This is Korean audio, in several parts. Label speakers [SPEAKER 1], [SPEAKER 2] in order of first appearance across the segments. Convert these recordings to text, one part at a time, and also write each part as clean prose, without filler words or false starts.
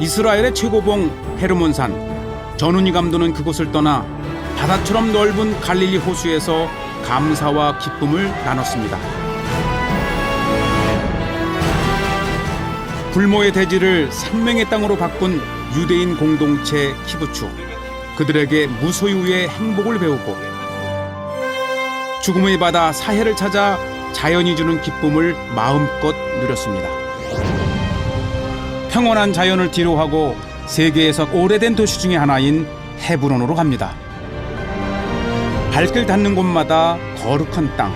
[SPEAKER 1] 이스라엘의 최고봉 헤르몬산. 전운이 감도는 그곳을 떠나 바다처럼 넓은 갈릴리 호수에서 감사와 기쁨을 나눴습니다. 불모의 대지를 생명의 땅으로 바꾼 유대인 공동체 키부츠. 그들에게 무소유의 행복을 배우고 죽음의 바다 사해를 찾아 자연이 주는 기쁨을 마음껏 누렸습니다. 평온한 자연을 뒤로하고 세계에서 오래된 도시 중에 하나인 헤브론으로 갑니다. 발길 닿는 곳마다 거룩한 땅,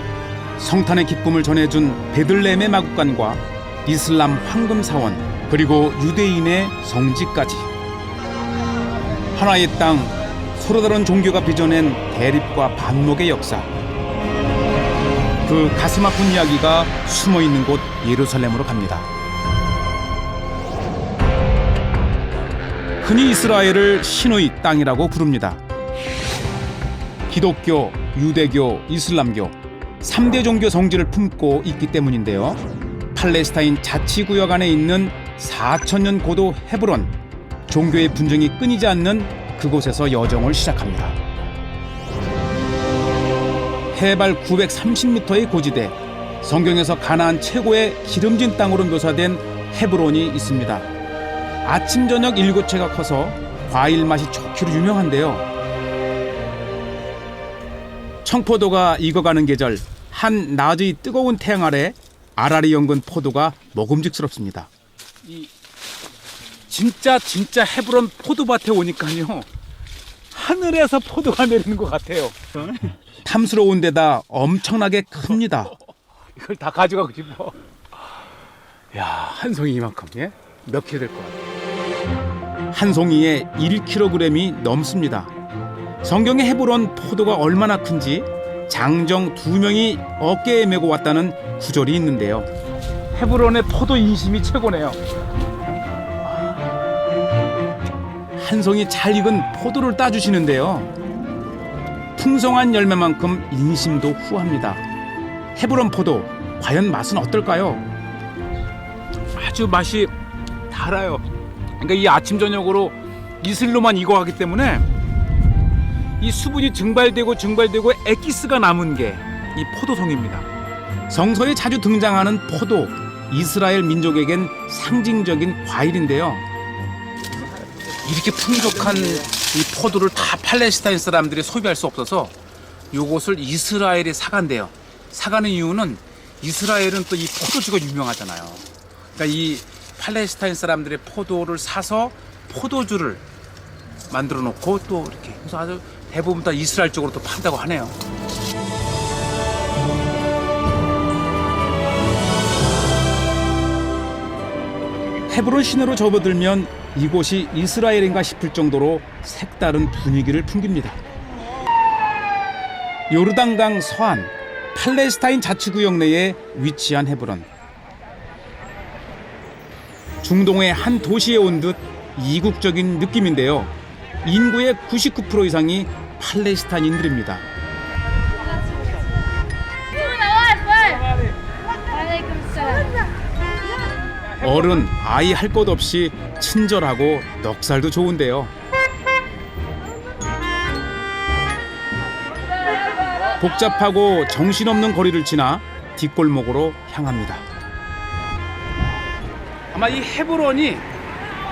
[SPEAKER 1] 성탄의 기쁨을 전해준 베들레헴의 마국간과 이슬람 황금사원, 그리고 유대인의 성지까지. 하나의 땅, 서로 다른 종교가 빚어낸 대립과 반목의 역사. 그 가슴 아픈 이야기가 숨어있는 곳 예루살렘으로 갑니다. 흔히 이스라엘을 신의 땅이라고 부릅니다. 기독교, 유대교, 이슬람교 3대 종교 성지를 품고 있기 때문인데요. 팔레스타인 자치구역 안에 있는 4,000년 고도 헤브론, 종교의 분쟁이 끊이지 않는 그곳에서 여정을 시작합니다. 해발 930m의 고지대, 성경에서 가나안 최고의 기름진 땅으로 묘사된 헤브론이 있습니다. 아침 저녁 일교차가 커서 과일 맛이 좋기로 유명한데요. 청포도가 익어가는 계절, 한 낮의 뜨거운 태양 아래 알알이 연근 포도가 먹음직스럽습니다. 진짜 헤브론 포도밭에 오니까요, 하늘에서 포도가 내리는 것 같아요. 탐스러운 데다 엄청나게 큽니다. 이걸 다 가져가고 싶어. 야, 한 송이 이만큼, 예? 몇 킬로 될 것 같아요? 한 송이에 1kg이 넘습니다. 성경의 헤브론 포도가 얼마나 큰지 장정 2명이 어깨에 메고 왔다는 구절이 있는데요. 헤브론의 포도 인심이 최고네요. 한 송이 잘 익은 포도를 따주시는데요. 풍성한 열매만큼 인심도 후합니다. 헤브론 포도, 과연 맛은 어떨까요? 아주 맛이 달아요. 그러니까 이 아침 저녁으로 이슬로만 익어가기 때문에 이 수분이 증발되고 엑기스가 남은 게 이 포도송입니다. 성서에 자주 등장하는 포도, 이스라엘 민족에겐 상징적인 과일인데요. 이렇게 풍족한 이 포도를 다 팔레스타인 사람들이 소비할 수 없어서 이곳을 이스라엘이 사간대요. 사가는 이유는 이스라엘은 또 이 포도주가 유명하잖아요. 그러니까 이 팔레스타인 사람들의 포도를 사서 포도주를 만들어 놓고 또 이렇게 해서 아주 대부분 다 이스라엘 쪽으로 또 판다고 하네요. 헤브론 시내로 접어들면 이곳이 이스라엘인가 싶을 정도로 색다른 분위기를 풍깁니다. 요르단강 서안, 팔레스타인 자치구역 내에 위치한 헤브론. 중동의 한 도시에 온 듯 이국적인 느낌인데요. 인구의 99% 이상이 팔레스타인인들입니다. 어른, 아이 할 것 없이 친절하고 넉살도 좋은데요. 복잡하고 정신없는 거리를 지나 뒷골목으로 향합니다. 아마 이 헤브론이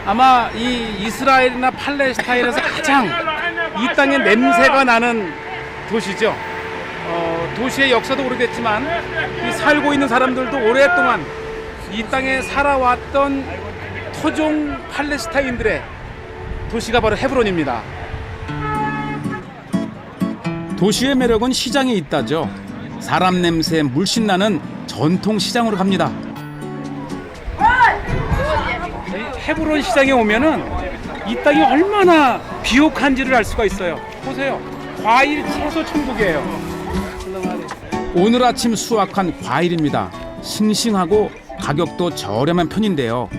[SPEAKER 1] 아마 이 이스라엘이나 팔레스타인에서 가장 이 땅에 냄새가 나는 도시죠. 도시의 역사도 오래됐지만 이 살고 있는 사람들도 오랫동안 이 땅에 살아왔던 토종 팔레스타인들의 도시가 바로 헤브론입니다. 도시의 매력은 시장에 있다죠. 사람 냄새 물씬 나는 전통 시장으로 갑니다. 헤브론 시장에 오면은 이 땅이 얼마나 비옥한지를 알 수가 있어요. 보세요. 과일 채소 천국이에요. 오늘 아침 수확한 과일입니다. 싱싱하고 가격도 저렴한 편인데요.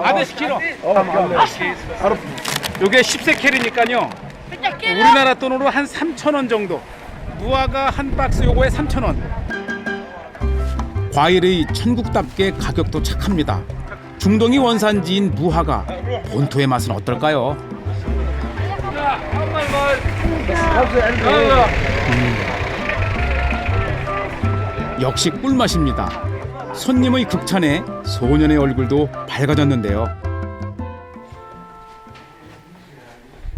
[SPEAKER 1] 아베스 키로. 요게 10세켈이니까요. 우리나라 돈으로 한 3,000원 정도. 무화과 한 박스 요거에 3,000원. 과일의 천국답게 가격도 착합니다. 중동이 원산지인 무화과, 본토의 맛은 어떨까요? 역시 꿀맛입니다. 손님의 극찬에 소년의 얼굴도 밝아졌는데요.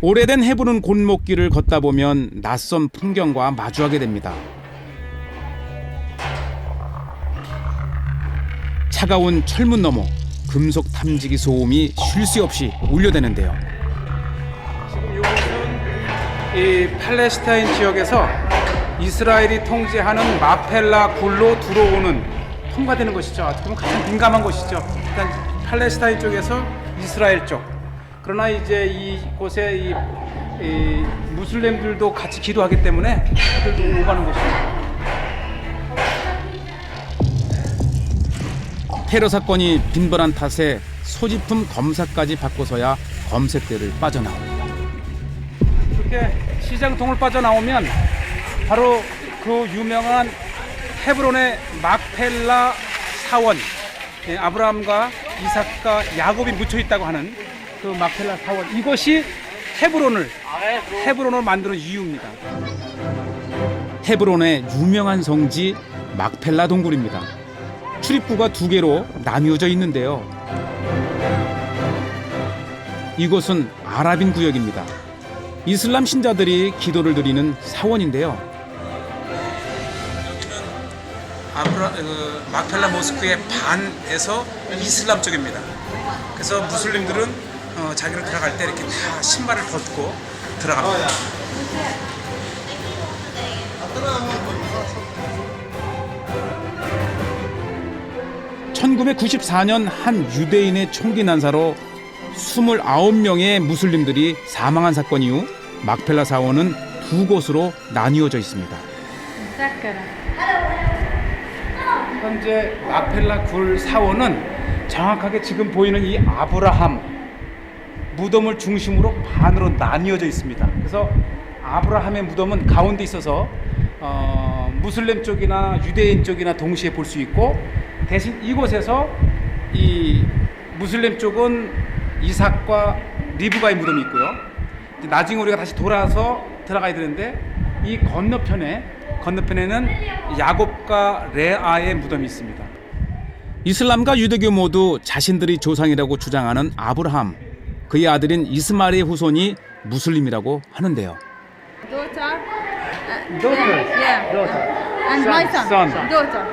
[SPEAKER 1] 오래된 헤브론 골목길을 걷다 보면 낯선 풍경과 마주하게 됩니다. 차가운 철문 너머 금속 탐지기 소음이 쉴 새 없이 울려대는데요.
[SPEAKER 2] 지금 이곳은 이 팔레스타인 지역에서 이스라엘이 통제하는 마펠라 굴로 들어오는 통과되는 것이죠. 어떻게 보면 가장 민감한 것이죠. 일단 팔레스타인 쪽에서 이스라엘 쪽. 그러나 이제 이곳에 이 무슬림들도 같이 기도하기 때문에 그들도 오가는 것이죠.
[SPEAKER 1] 테러 사건이 빈번한 탓에 소지품 검사까지 받고서야 검색대를 빠져나옵니다.
[SPEAKER 2] 이렇게 시장통을 빠져나오면 바로 그 유명한 헤브론의 막펠라 사원, 아브라함과 이삭과 야곱이 묻혀 있다고 하는 그 막펠라 사원, 이것이 헤브론을 만드는 이유입니다.
[SPEAKER 1] 헤브론의 유명한 성지 막펠라 동굴입니다. 출입구가 2개로 나뉘어져 있는데요. 이곳은 아랍인 구역입니다. 이슬람 신자들이 기도를 드리는 사원인데요.
[SPEAKER 2] 막펠라 모스크의 반에서 이슬람 쪽입니다. 그래서 무슬림들은 자기를 들어갈 때 이렇게 다 신발을 벗고 들어갑니다.
[SPEAKER 1] 1994년 한 유대인의 총기 난사로 29명의 무슬림들이 사망한 사건 이후 막펠라 사원은 2곳으로 나뉘어져 있습니다.
[SPEAKER 2] 현재 막펠라 굴 사원은 정확하게 지금 보이는 이 아브라함 무덤을 중심으로 반으로 나뉘어져 있습니다. 그래서 아브라함의 무덤은 가운데 있어서 무슬림 쪽이나 유대인 쪽이나 동시에 볼 수 있고, 대신 이곳에서 이 무슬림 쪽은 이삭과 리브가의 무덤이 있고요. 나중에 우리가 다시 돌아서 들어가야 되는데 이 건너편에는 야곱과 레아의 무덤이 있습니다.
[SPEAKER 1] 이슬람과 유대교 모두 자신들이 조상이라고 주장하는 아브라함, 그의 아들인 이스마엘의 후손이 무슬림이라고 하는데요.
[SPEAKER 3] Daughter. And my son. Daughter.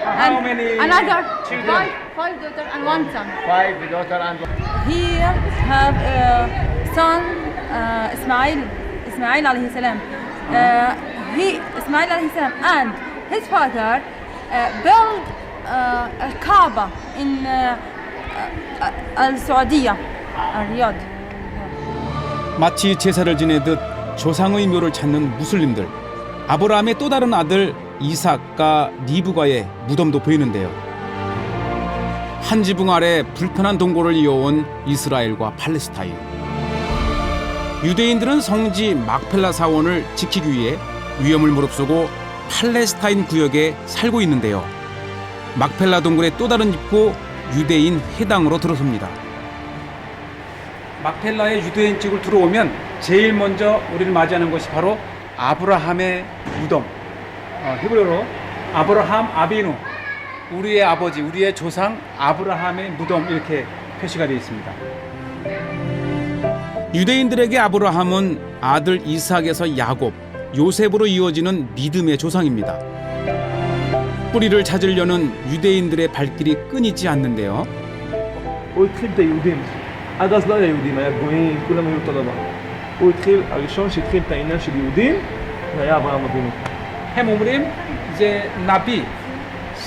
[SPEAKER 2] How many
[SPEAKER 3] Another
[SPEAKER 2] children?
[SPEAKER 3] five daughters and one son.
[SPEAKER 4] 5 daughters and
[SPEAKER 3] He have a son Ismail alayhi salam. Ismail alayhi salam and his father built a Kaaba in Al Saudiyah, Riyadh.
[SPEAKER 1] 마치 제사를 지내듯 조상의 묘를 찾는 무슬림들. 아브라함의 또 다른 아들 이삭과 리브가의 무덤도 보이는데요. 한 지붕 아래 불편한 동고를 이어온 이스라엘과 팔레스타인. 유대인들은 성지 막펠라 사원을 지키기 위해 위험을 무릅쓰고 팔레스타인 구역에 살고 있는데요. 막펠라 동굴의 또 다른 입구 유대인 회당으로 들어섭니다.
[SPEAKER 2] 막펠라의 유대인 쪽을 들어오면 제일 먼저 우리를 맞이하는 것이 바로 아브라함의 무덤, 히브리어로 아브라함 아비누, 우리의 아버지, 우리의 조상 아브라함의 무덤, 이렇게 표시가 되어 있습니다.
[SPEAKER 1] 유대인들에게 아브라함은 아들 이삭에서 야곱, 요셉으로 이어지는 믿음의 조상입니다. 뿌리를 찾으려는 유대인들의 발길이 끊이지 않는데요.
[SPEAKER 5] הוא התחיל את היהודים. עד אז לא היה יהודים, היה גויים, כולם היו אותו דבר. הוא התחיל, הראשון שהתחיל את העניין של יהודים, זה היה אברהם אבינו.
[SPEAKER 2] הם אומרים זה נביא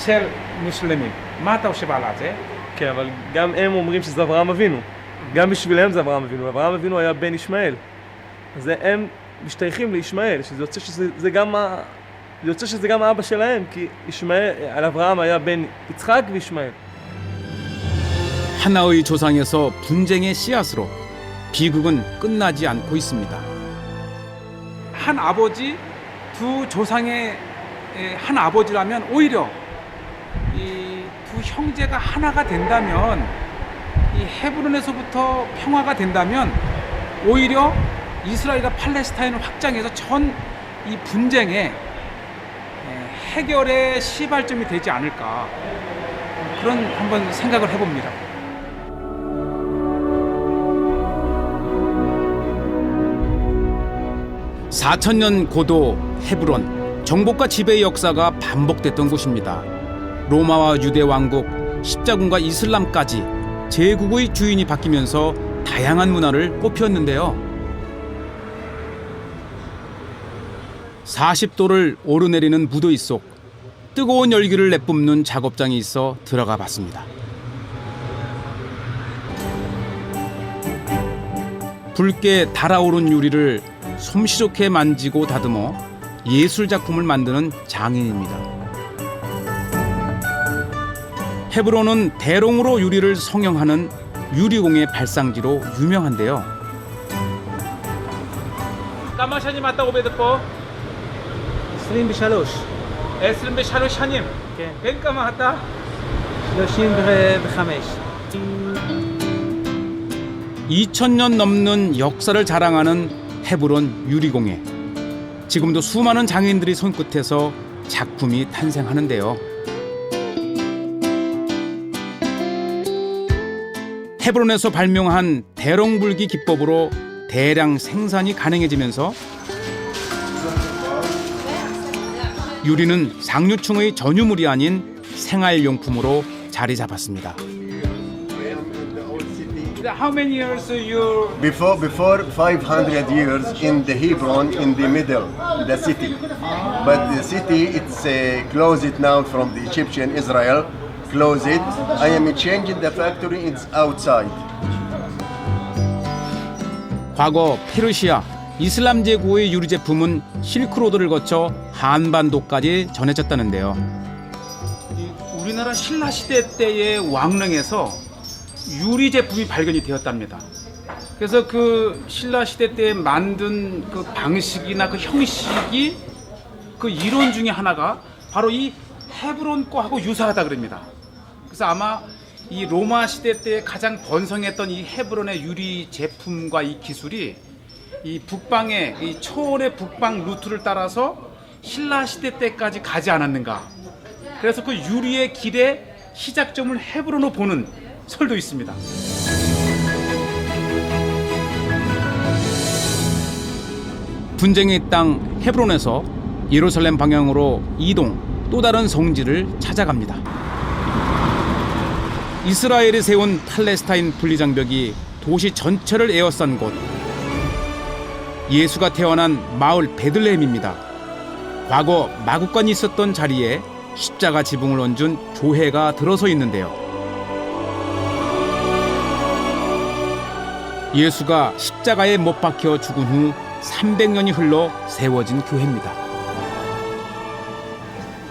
[SPEAKER 2] של מוסלמים. מה אתה חושב על זה?
[SPEAKER 5] כן, אבל גם הם אומרים שזה אברהם אבינו. גם בשבילם זה אברהם אבינו. אברהם אבינו היה בן ישמעאל. אז הם משתייכים לישמעאל, שזה יוצא שזה גם האבא שלהם, כי על אברהם היה בן יצחק וישמעאל.
[SPEAKER 1] 하나의 조상에서 분쟁의 씨앗으로 비극은 끝나지 않고 있습니다.
[SPEAKER 2] 한 아버지, 두 조상의 한 아버지라면 오히려 이 두 형제가 하나가 된다면, 이 헤브론에서부터 평화가 된다면 오히려 이스라엘과 팔레스타인을 확장해서 전 이 분쟁의 해결의 시발점이 되지 않을까, 그런 한번 생각을 해봅니다.
[SPEAKER 1] (4,000년) 고도 헤브론, 정복과 지배의 역사가 반복됐던 곳입니다. 로마와 유대 왕국, 십자군과 이슬람까지 제국의 주인이 바뀌면서 다양한 문화를 꽃피웠는데요. 40도를 오르내리는 무더위 속 뜨거운 열기를 내뿜는 작업장이 있어 들어가 봤습니다. 붉게 달아오른 유리를 솜씨좋게 만지고 다듬어 예술 작품을 만드는 장인입니다. 헤브론은 대롱으로 유리를 성형하는 유리공의 발상지로 유명한데요.
[SPEAKER 2] כמה שנים אתה עובד פה?
[SPEAKER 4] 23.
[SPEAKER 2] 23 שנים.
[SPEAKER 4] כן.
[SPEAKER 2] בן כמה אתה?
[SPEAKER 4] 35.
[SPEAKER 1] 2000년 넘는 역사를 자랑하는 헤브론 유리공예. 지금도 수많은 장인들이 손끝에서 작품이 탄생하는데요. 헤브론에서 발명한 대롱불기 기법으로 대량 생산이 가능해지면서 유리는 상류층의 전유물이 아닌 생활용품으로 자리 잡았습니다.
[SPEAKER 2] How many years you?
[SPEAKER 6] Before 500 years in the Hebron, in the middle, the city. But the city, it's closed now from the Egyptian Israel. Close it. I am changing the factory. It's outside.
[SPEAKER 1] 과거 페르시아, 이슬람 제국의 유리 제품은 실크로드를 거쳐 한반도까지 전해졌다는데요.
[SPEAKER 2] 우리나라 신라 시대 때의 왕릉에서 유리 제품이 발견이 되었답니다. 그래서 그 신라 시대 때 만든 그 방식이나 그 형식이 그 이론 중에 하나가 바로 이 헤브론 거하고 유사하다 그럽니다. 그래서 아마 이 로마 시대 때 가장 번성했던 이 헤브론의 유리 제품과 이 기술이 이 북방의 이 초원의 북방 루트를 따라서 신라 시대 때까지 가지 않았는가. 그래서 그 유리의 길의 시작점을 헤브론으로 보는 설도 있습니다.
[SPEAKER 1] 분쟁의 땅 헤브론에서 예루살렘 방향으로 이동, 또 다른 성지를 찾아갑니다. 이스라엘이 세운 팔레스타인 분리장벽이 도시 전체를 에워싼 곳, 예수가 태어난 마을 베들레헴입니다. 과거 마국간이 있었던 자리에 십자가 지붕을 얹은 교회가 들어서 있는데요. 예수가 십자가에 못 박혀 죽은 후 300년이 흘러 세워진 교회입니다.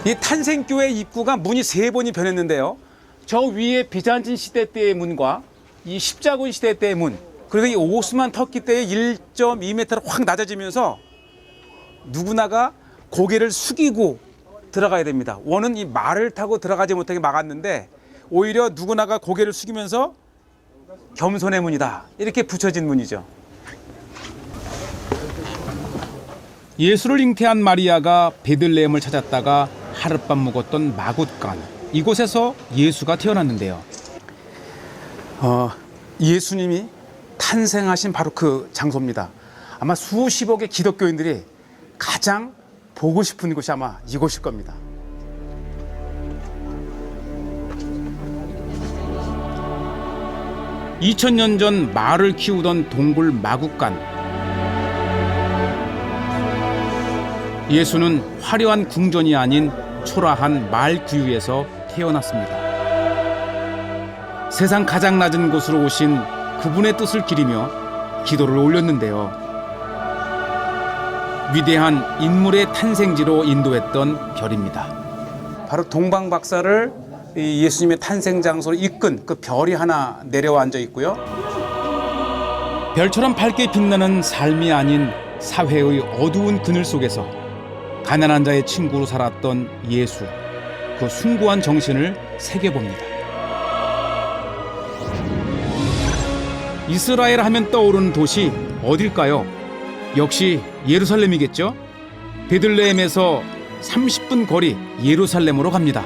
[SPEAKER 2] 이 탄생교회 입구가 문이 3번이 변했는데요. 저 위에 비잔틴 시대 때의 문과 이 십자군 시대 때의 문, 그리고 이 오스만 터키 때의 1.2m로 확 낮아지면서 누구나가 고개를 숙이고 들어가야 됩니다. 원은 이 말을 타고 들어가지 못하게 막았는데 오히려 누구나가 고개를 숙이면서 겸손의 문이다, 이렇게 붙여진 문이죠.
[SPEAKER 1] 예수를 잉태한 마리아가 베들레헴을 찾았다가 하룻밤 묵었던 마굿간, 이곳에서 예수가 태어났는데요.
[SPEAKER 2] 예수님이 탄생하신 바로 그 장소입니다. 아마 수십억의 기독교인들이 가장 보고 싶은 곳이 아마 이곳일 겁니다.
[SPEAKER 1] (2000년) 전 말을 키우던 동굴 마굿간. 예수는 화려한 궁전이 아닌 초라한 말 구유에서 태어났습니다. 세상 가장 낮은 곳으로 오신 그분의 뜻을 기리며 기도를 올렸는데요. 위대한 인물의 탄생지로 인도했던 별입니다.
[SPEAKER 2] 바로 동방 박사를 이 예수님의 탄생 장소로 이끈 그 별이 하나 내려와 앉아 있고요.
[SPEAKER 1] 별처럼 밝게 빛나는 삶이 아닌 사회의 어두운 그늘 속에서 가난한 자의 친구로 살았던 예수, 그 숭고한 정신을 새겨봅니다. 이스라엘 하면 떠오르는 도시 어딜까요? 역시 예루살렘이겠죠? 베들레헴에서 30분 거리 예루살렘으로 갑니다.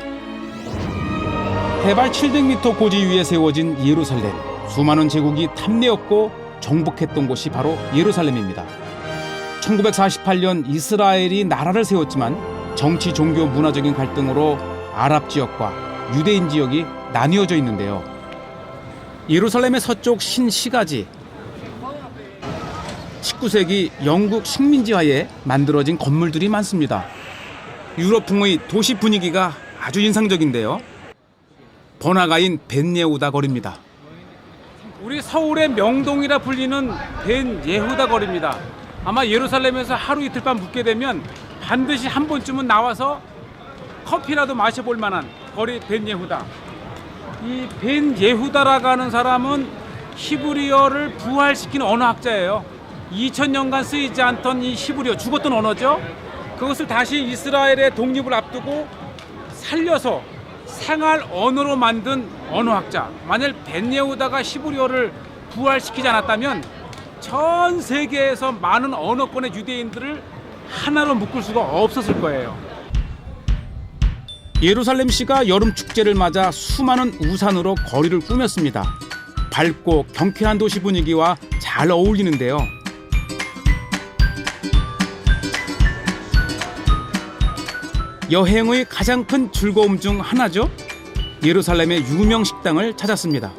[SPEAKER 1] 해발 700m 고지 위에 세워진 예루살렘. 수많은 제국이 탐내었고 정복했던 곳이 바로 예루살렘입니다. 1948년 이스라엘이 나라를 세웠지만 정치, 종교, 문화적인 갈등으로 아랍 지역과 유대인 지역이 나뉘어져 있는데요. 예루살렘의 서쪽 신시가지, 19세기 영국 식민지하에 만들어진 건물들이 많습니다. 유럽풍의 도시 분위기가 아주 인상적인데요. 번화가인 벤예후다 거리입니다.
[SPEAKER 2] 우리 서울의 명동이라 불리는 벤 예후다 거리입니다. 아마 예루살렘에서 하루 이틀만 묵게 되면 반드시 한 번쯤은 나와서 커피라도 마셔볼 만한 거리 벤 예후다. 이 벤 예후다라고 하는 사람은 히브리어를 부활시킨 언어학자예요. 2000년간 쓰이지 않던 이 히브리어, 죽었던 언어죠. 그것을 다시 이스라엘의 독립을 앞두고 살려서 생활 언어로 만든 언어학자. 만약 벤 예후다가 히브리어를 부활시키지 않았다면 전 세계에서 많은 언어권의 유대인들을 하나로 묶을 수가 없었을 거예요.
[SPEAKER 1] 예루살렘시가 여름 축제를 맞아 수많은 우산으로 거리를 꾸몄습니다. 밝고 경쾌한 도시 분위기와 잘 어울리는데요. 여행의 가장 큰 즐거움 중 하나죠. 예루살렘의 유명 식당을 찾았습니다.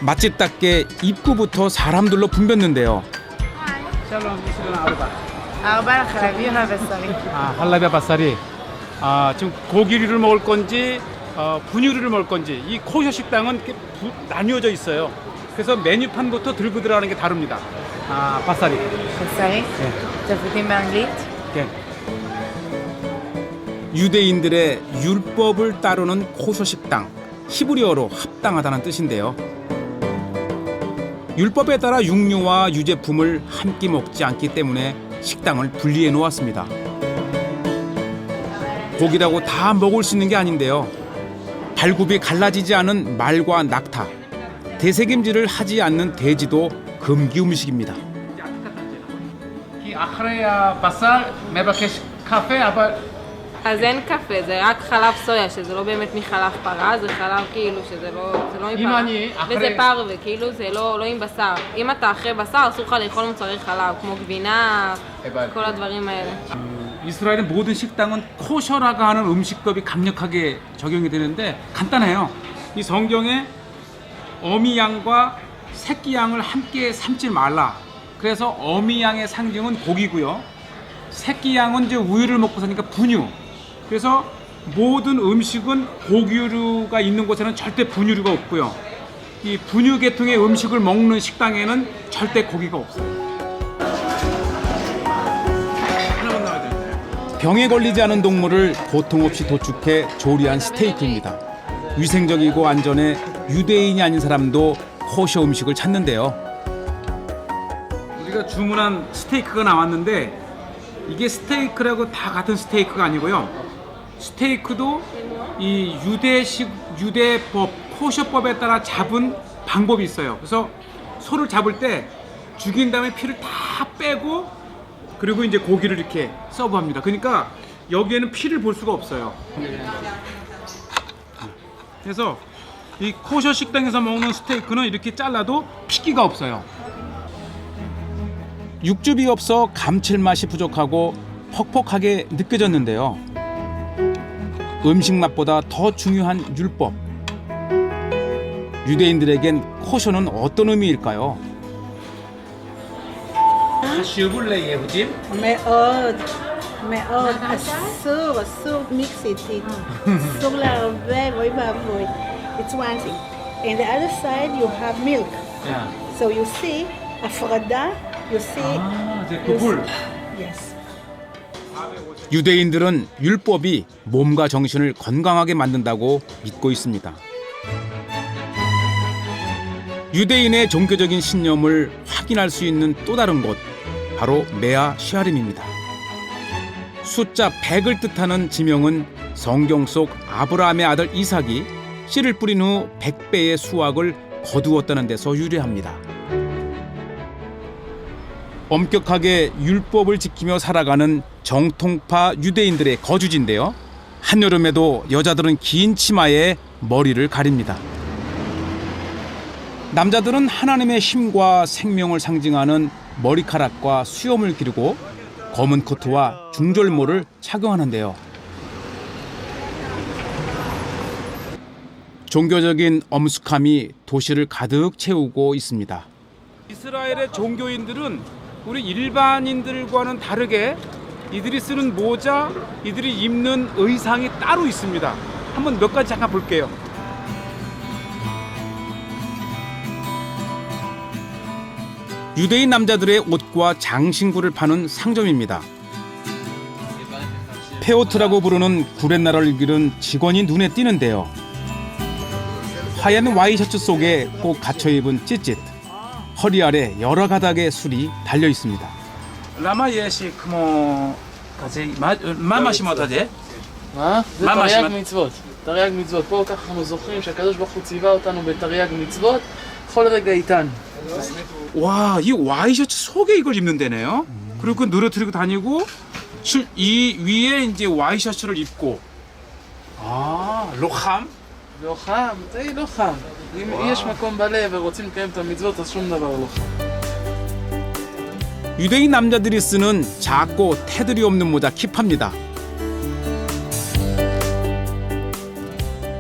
[SPEAKER 1] 맛집답게 입구부터 사람들로 붐볐는데요.
[SPEAKER 3] ארבע לחלבי והבשרי.
[SPEAKER 2] 할라비아 바사리. 지금 고기류를 먹을 건지 분유류를 먹을 건지 이 코셔 식당은 이렇게 나뉘어져 있어요. 그래서 메뉴판부터 들고 들어가는 게 다릅니다. 바사리.
[SPEAKER 3] בשרי? תפריטים באנגלית?
[SPEAKER 2] 네.
[SPEAKER 1] 유대인들의 율법을 따르는 코셔 식당, 히브리어로 합당하다는 뜻인데요. 율법에 따라 육류와 유제품을 한 끼 먹지 않기 때문에 식당을 분리해 놓았습니다. 고기라고 다 먹을 수 있는 게 아닌데요. 발굽이 갈라지지 않은 말과 낙타, 대세김질을 하지 않는 돼지도 금기 음식입니다.
[SPEAKER 2] כי אחרי הבשר מבקש קפה, אבל
[SPEAKER 4] אז אין קפה, זה רק חלב סויה, שזה לא באמת מחלב פרה, זה חלב כאילו שזה לא מפרה.
[SPEAKER 2] אני אחרי-
[SPEAKER 4] וזה פרווה, כאילו זה לא עם בשר. אם אתה אחרי בשר, אסור לך לאכול מוצרי חלב, כמו גבינה,
[SPEAKER 2] הבנתי.
[SPEAKER 4] כל הדברים האלה.
[SPEAKER 2] 이스라엘의 모든 식당은 코셔라고 하는 음식법이 강력하게 적용이 되는데 간단해요. 이 성경에 어미 양과 새끼 양을 함께 삶지 말라. 그래서 어미 양의 상징은 고기고요. 새끼 양은 이제 우유를 먹고 사니까 분유. 그래서 모든 음식은 고기류가 있는 곳에는 절대 분유류가 없고요. 이 분유 계통의 음식을 먹는 식당에는 절대 고기가 없어요. 하나만 나와야 되는데.
[SPEAKER 1] 병에 걸리지 않은 동물을 고통 없이 도축해 조리한 스테이크입니다. 위생적이고 안전해 유대인이 아닌 사람도 코셔 음식을 찾는데요.
[SPEAKER 2] 우리가 주문한 스테이크가 나왔는데 이게 스테이크라고 다 같은 스테이크가 아니고요. 스테이크도 이 유대법, 코셔법에 따라 잡은 방법이 있어요. 그래서 소를 잡을 때 죽인 다음에 피를 다 빼고 그리고 이제 고기를 이렇게 서브합니다. 그러니까 여기에는 피를 볼 수가 없어요. 그래서 이 코셔 식당에서 먹는 스테이크는 이렇게 잘라도 피기가 없어요.
[SPEAKER 1] 육즙이 없어 감칠맛이 부족하고 퍽퍽하게 느껴졌는데요. 음식 맛보다 더 중요한 율법. 유대인들에겐 코셔는 어떤 의미일까요?
[SPEAKER 2] חשוב ליהודים
[SPEAKER 7] מאוד, מאוד. אסור mix it. אסור לערבב, אוי ואבוי. It's one thing. And the other side you have milk. So you see, הפרדה, you see.
[SPEAKER 2] 그불.
[SPEAKER 7] Yes.
[SPEAKER 1] 유대인들은 율법이 몸과 정신을 건강하게 만든다고 믿고 있습니다. 유대인의 종교적인 신념을 확인할 수 있는 또 다른 곳, 바로 메아 시아림입니다. 숫자 100을 뜻하는 지명은 성경 속 아브라함의 아들 이삭이 씨를 뿌린 후 100배의 수확을 거두었다는 데서 유래합니다. 엄격하게 율법을 지키며 살아가는 정통파 유대인들의 거주지인데요. 한여름에도 여자들은 긴 치마에 머리를 가립니다. 남자들은 하나님의 힘과 생명을 상징하는 머리카락과 수염을 기르고 검은 코트와 중절모를 착용하는데요. 종교적인 엄숙함이 도시를 가득 채우고 있습니다.
[SPEAKER 2] 이스라엘의 종교인들은 우리 일반인들과는 다르게 이들이 쓰는 모자, 이들이 입는 의상이 따로 있습니다. 한번 몇 가지 잠깐 볼게요.
[SPEAKER 1] 유대인 남자들의 옷과 장신구를 파는 상점입니다. 페오트라고 부르는 구렛나루를 기른 직원이 눈에 띄는데요. 하얀 와이셔츠 속에 꼭 갇혀 입은 찌릿, 허리 아래 여러 가닥의 술이 달려 있습니다.
[SPEAKER 2] למה יש כמו כזה, מה מאשים אותה זה?
[SPEAKER 8] מה? זה
[SPEAKER 2] מה
[SPEAKER 8] תרי"ג
[SPEAKER 2] מאשים?
[SPEAKER 8] מצוות. תרי"ג מצוות. פה ככה אנחנו זוכרים שהקדוש ברוך הוא ציווה אותנו בתרי"ג מצוות כל רגע איתן.
[SPEAKER 2] 와, 이 와이셔츠 속에 이걸 입는 데네요. 그리고 늘어뜨리고 다니고 이 위에 이제 와이셔츠를 입고 로함?
[SPEAKER 8] לא חם? זה לא חם. אם יש מקום בלב ורוצים לקיים את המצוות אז שום דבר לא חם.
[SPEAKER 1] 유대인 남자들이 쓰는 작고 테두리 없는 모자 키파입니다.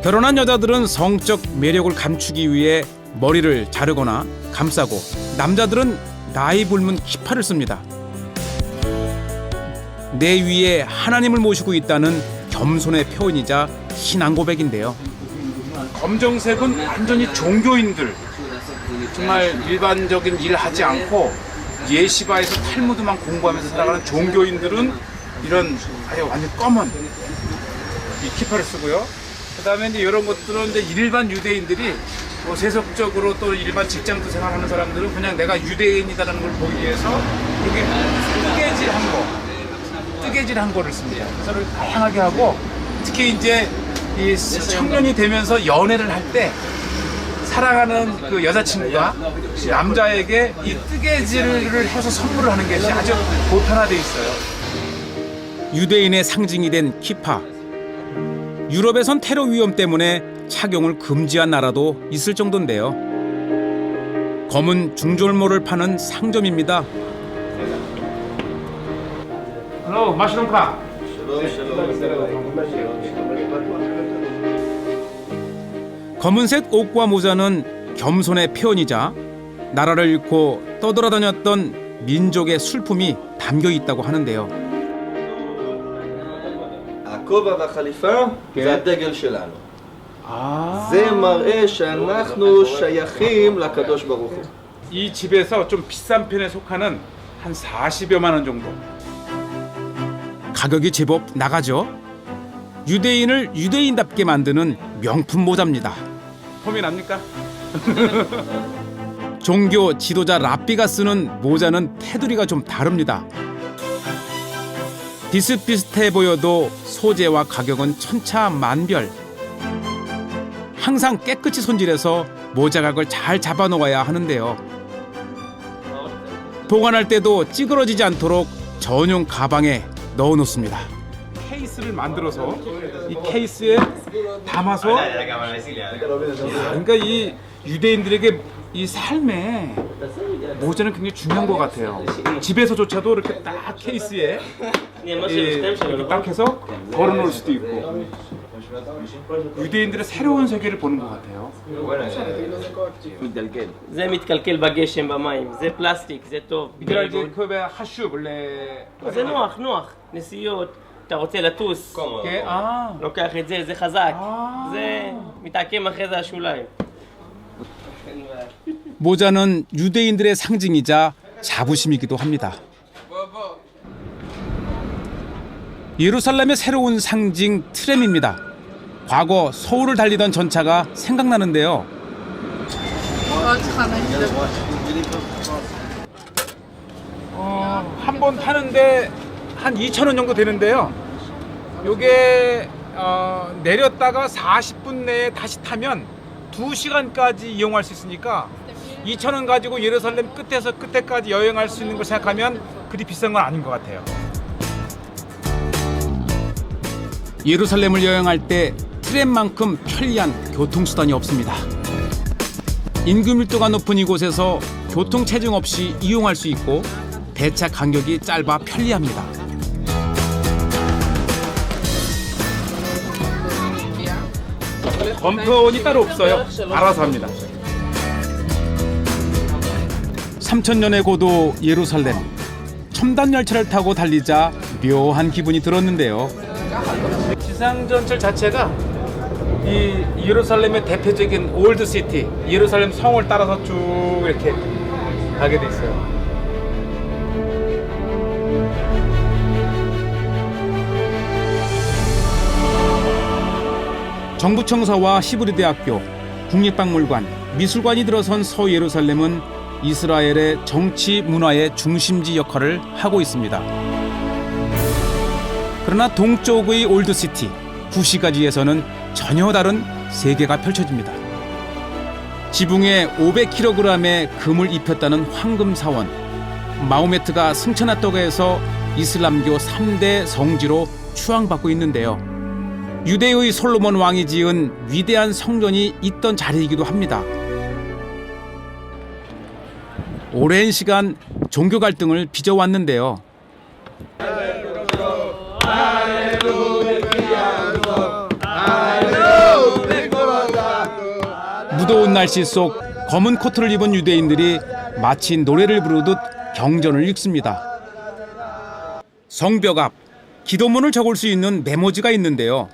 [SPEAKER 1] 결혼한 여자들은 성적 매력을 감추기 위해 머리를 자르거나 감싸고 남자들은 나이 붉은 키파를 씁니다. 내 위에 하나님을 모시고 있다는 겸손의 표현이자 신앙 고백인데요.
[SPEAKER 2] 검정색은 완전히 종교인들, 정말 일반적인 일 하지 않고 예시바에서 탈무드만 공부하면서 살아가는 종교인들은 이런 아예 완전 검은 이 키파를 쓰고요. 그다음에 이제 이런 것들은 이제 일반 유대인들이 뭐 세속적으로 또 일반 직장도 생활하는 사람들은 그냥 내가 유대인이다라는 걸 보기 위해서 이렇게 뜨개질한 거를 씁니다. 그래서 다양하게 하고 특히 이제 이 청년이 되면서 연애를 할 때 사랑하는 그 여자친구가 남자에게 이 뜨개질을 해서 선물을 하는 것이 아주 보편화되어 있어요.
[SPEAKER 1] 유대인의 상징이 된 키파. 유럽에선 테러 위험 때문에 착용을 금지한 나라도 있을 정도인데요. 검은 중절모를 파는 상점입니다.
[SPEAKER 2] Hello, 마시롱카.
[SPEAKER 1] 검은색 옷과 모자는 겸손의 표현이자 나라를 잃고 떠돌아다녔던 민족의 슬픔이 담겨 있다고 하는데요.
[SPEAKER 9] הכובע והחליפה זה הדגל שלנו. זה מראה שאנחנו שייכים לקדוש ברוך הוא.
[SPEAKER 2] 이 집에서 좀 비싼 편에 속하는 한 40여만 원 정도.
[SPEAKER 1] 가격이 제법 나가죠. 유대인을 유대인답게 만드는 명품 모자입니다.
[SPEAKER 2] 폼이 납니까?
[SPEAKER 1] 종교 지도자 랍비가 쓰는 모자는 테두리가 좀 다릅니다. 비슷비슷해 보여도 소재와 가격은 천차만별. 항상 깨끗이 손질해서 모자각을 잘 잡아놓아야 하는데요. 보관할 때도 찌그러지지 않도록 전용 가방에 넣어놓습니다.
[SPEAKER 2] 케이스를 만들어서 이 케이스에 담아서 그러니까 이 유대인들에게 이 삶에 모자는 굉장히 중요한 것 같아요. 집에서조차도 이렇게 딱 케이스에 이렇게 딱 해서 걸어놓을 수도 있고 유대인들의 새로운 세계를 보는 것 같아요.
[SPEAKER 10] זה מתקלקל בגשם במים, זה פלסטיק, זה טוב.
[SPEAKER 2] בגלל זה 그왜 하슈 원래
[SPEAKER 10] זה נוח, נוח. נסיעות, אתה רוצה לטוס, לוקח את זה, זה חזק. זה מתעקם אחרי זה השוליים.
[SPEAKER 1] 모자는 유대인들의 상징이자 자부심이기도 합니다. 예루살렘의 새로운 상징 트램입니다. 과거 서울을 달리던 전차가 생각나는데요.
[SPEAKER 2] 한 번 타는데 한 2,000원 정도 되는데요. 요게 내렸다가 40분 내에 다시 타면 2시간까지 이용할 수 있으니까 2,000원 가지고 예루살렘 끝에서 끝에까지 여행할 수 있는 걸 생각하면 그리 비싼 건 아닌 것 같아요.
[SPEAKER 1] 예루살렘을 여행할 때 트램만큼 편리한 교통수단이 없습니다. 인구 밀도가 높은 이곳에서 교통 체증 없이 이용할 수 있고 배차 간격이 짧아 편리합니다.
[SPEAKER 2] 범퍼원이 따로 없어요. 알아서 합니다.
[SPEAKER 1] 3,000년의 고도 예루살렘. 첨단 열차를 타고 달리자 묘한 기분이 들었는데요.
[SPEAKER 2] 지상전철 자체가 이 예루살렘의 대표적인 올드 시티, 예루살렘 성을 따라서 쭉 이렇게 가게 돼 있어요.
[SPEAKER 1] 정부청사와 히브리 대학교, 국립박물관, 미술관이 들어선 서예루살렘은 이스라엘의 정치 문화의 중심지 역할을 하고 있습니다. 그러나 동쪽의 올드시티 구시가지에서는 전혀 다른 세계가 펼쳐집니다. 지붕에 500kg의 금을 입혔다는 황금 사원, 마호메트가 승천했다고 해서 이슬람교 3대 성지로 추앙받고 있는데요. 유대의 솔로몬 왕이 지은 위대한 성전이 있던 자리이기도 합니다. 오랜 시간 종교 갈등을 빚어왔는데요. 무더운 날씨 속 검은 코트를 입은 유대인들이 마치 노래를 부르듯 경전을 읽습니다. 성벽 앞 기도문을 적을 수 있는 메모지가 있는데요.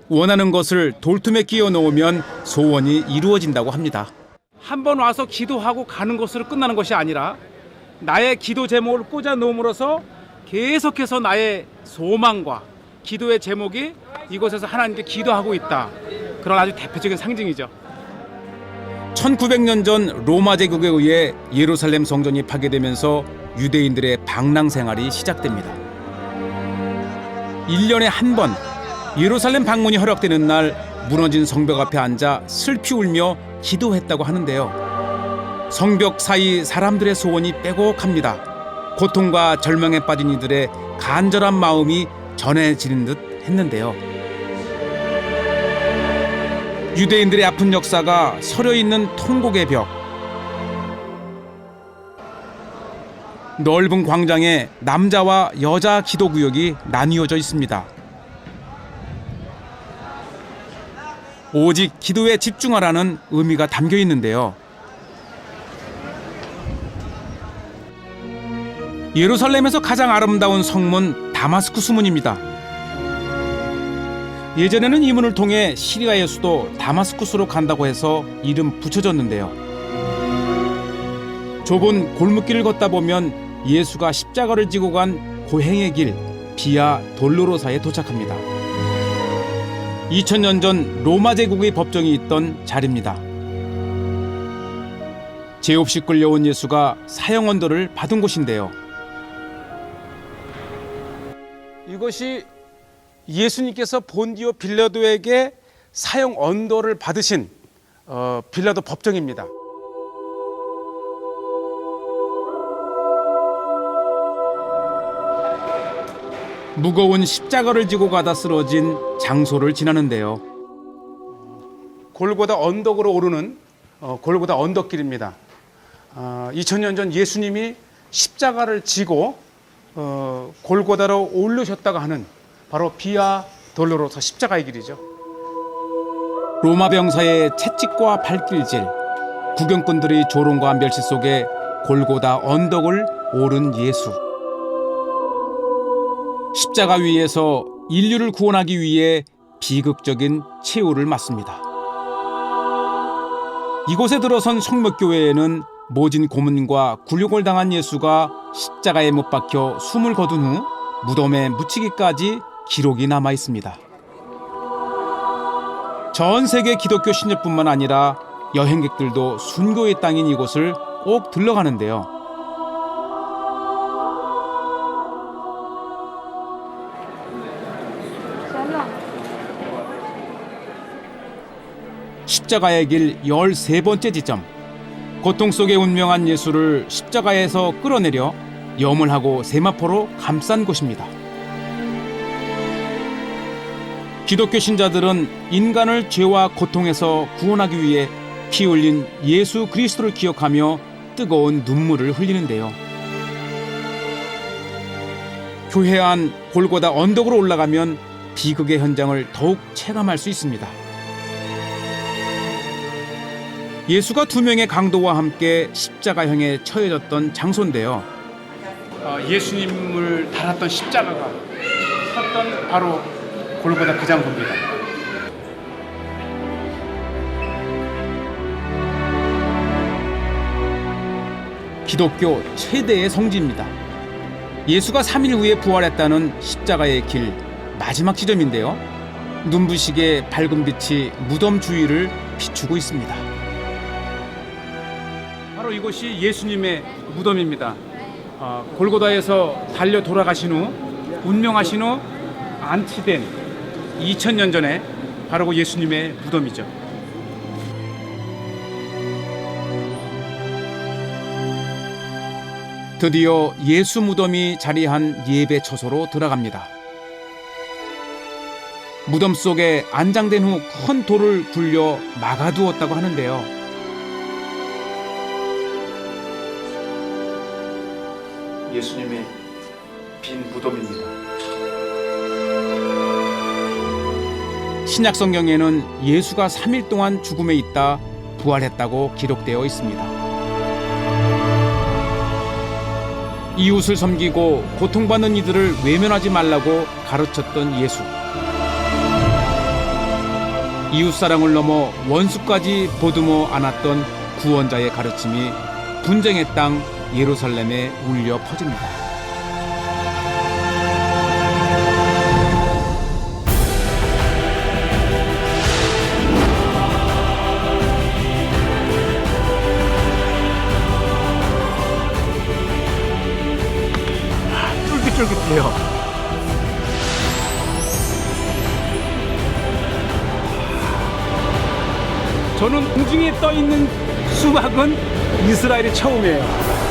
[SPEAKER 1] 원하는 것을 돌tum에 끼워 넣으면 소원이 이루어진다고 합니다.
[SPEAKER 2] 한 번 와서 기도하고 가는 것으로 끝나는 것이 아니라 나의 기도 제목을 꽂아 놓음으로써 계속해서 나의 소망과 기도의 제목이 이곳에서 하나님께 기도하고 있다. 그런 아주 대표적인 상징이죠.
[SPEAKER 1] 1900년 전 로마 제국에 의해 예루살렘 성전이 파괴되면서 유대인들의 방랑 생활이 시작됩니다. 1년에 한 번 예루살렘 방문이 허락되는 날 무너진 성벽 앞에 앉아 슬피 울며 기도했다고 하는데요. 성벽 사이 사람들의 소원이 빼곡합니다. 고통과 절망에 빠진 이들의 간절한 마음이 전해지는 듯 했는데요. 유대인들의 아픈 역사가 서려 있는 통곡의 벽. 넓은 광장에 남자와 여자 기도 구역이 나뉘어져 있습니다. 오직 기도에 집중하라는 의미가 담겨 있는데요. 예루살렘에서 가장 아름다운 성문 다마스쿠스 문입니다. 예전에는 이 문을 통해 시리아의 수도 다마스쿠스로 간다고 해서 이름 붙여졌는데요. 좁은 골목길을 걷다 보면 예수가 십자가를 지고 간 고행의 길 비아 돌로로사에 도착합니다. 2000년 전 로마 제국의 법정이 있던 자리입니다. 죄 없이 끌려온 예수가 사형 언도를 받은 곳인데요.
[SPEAKER 2] 이것이 예수님께서 본디오 빌라도에게 사형 언도를 받으신 빌라도 법정입니다.
[SPEAKER 1] 무거운 십자가를 지고 가다 쓰러진 장소를 지나는데요.
[SPEAKER 2] 골고다 언덕으로 오르는 골고다 언덕길입니다. 2000년 전 예수님이 십자가를 지고 골고다로 오르셨다고 하는 바로 비아 돌로로사 십자가의 길이죠.
[SPEAKER 1] 로마 병사의 채찍과 발길질, 구경꾼들의 조롱과 멸시 속에 골고다 언덕을 오른 예수. 십자가 위에서 인류를 구원하기 위해 비극적인 최후를 맞습니다. 이곳에 들어선 성목교회에는 모진 고문과 굴욕을 당한 예수가 십자가에 못 박혀 숨을 거둔 후 무덤에 묻히기까지 기록이 남아 있습니다. 전 세계 기독교 신자뿐만 아니라 여행객들도 순교의 땅인 이곳을 꼭 들러가는데요. 십자가의 길 13번째 지점. 고통 속에 운명한 예수를 십자가에서 끌어내려 염을 하고 세마포로 감싼 곳입니다. 기독교 신자들은 인간을 죄와 고통에서 구원하기 위해 피 흘린 예수 그리스도를 기억하며 뜨거운 눈물을 흘리는데요. 교회 안 골고다 언덕으로 올라가면 비극의 현장을 더욱 체감할 수 있습니다. 예수가 2명의 강도와 함께 십자가형에 처해졌던 장소인데요.
[SPEAKER 2] 예수님을 달았던 십자가가 섰던 바로 골고다 그 장소입니다.
[SPEAKER 1] 기독교 최대의 성지입니다. 예수가 3일 후에 부활했다는 십자가의 길 마지막 지점인데요. 눈부시게 밝은 빛이 무덤 주위를 비추고 있습니다.
[SPEAKER 2] 바로 이곳이 예수님의 무덤입니다. 골고다에서 달려 돌아가신 후 운명하신 후 안치된 2000년 전에 바로 그 예수님의 무덤이죠.
[SPEAKER 1] 드디어 예수 무덤이 자리한 예배 처소로 들어갑니다. 무덤 속에 안장된 후 큰 돌을 굴려 막아두었다고 하는데요.
[SPEAKER 2] 예수님의 빈 무덤입니다.
[SPEAKER 1] 신약 성경에는 예수가 3일 동안 죽음에 있다 부활했다고 기록되어 있습니다. 이웃을 섬기고 고통받는 이들을 외면하지 말라고 가르쳤던 예수. 이웃사랑을 넘어 원수까지 보듬어 안았던 구원자의 가르침이 분쟁의 땅 예루살렘에 울려 퍼집니다.
[SPEAKER 2] 쫄깃쫄깃해요. 저는 공중에 떠 있는 수박은 이스라엘이 처음이에요.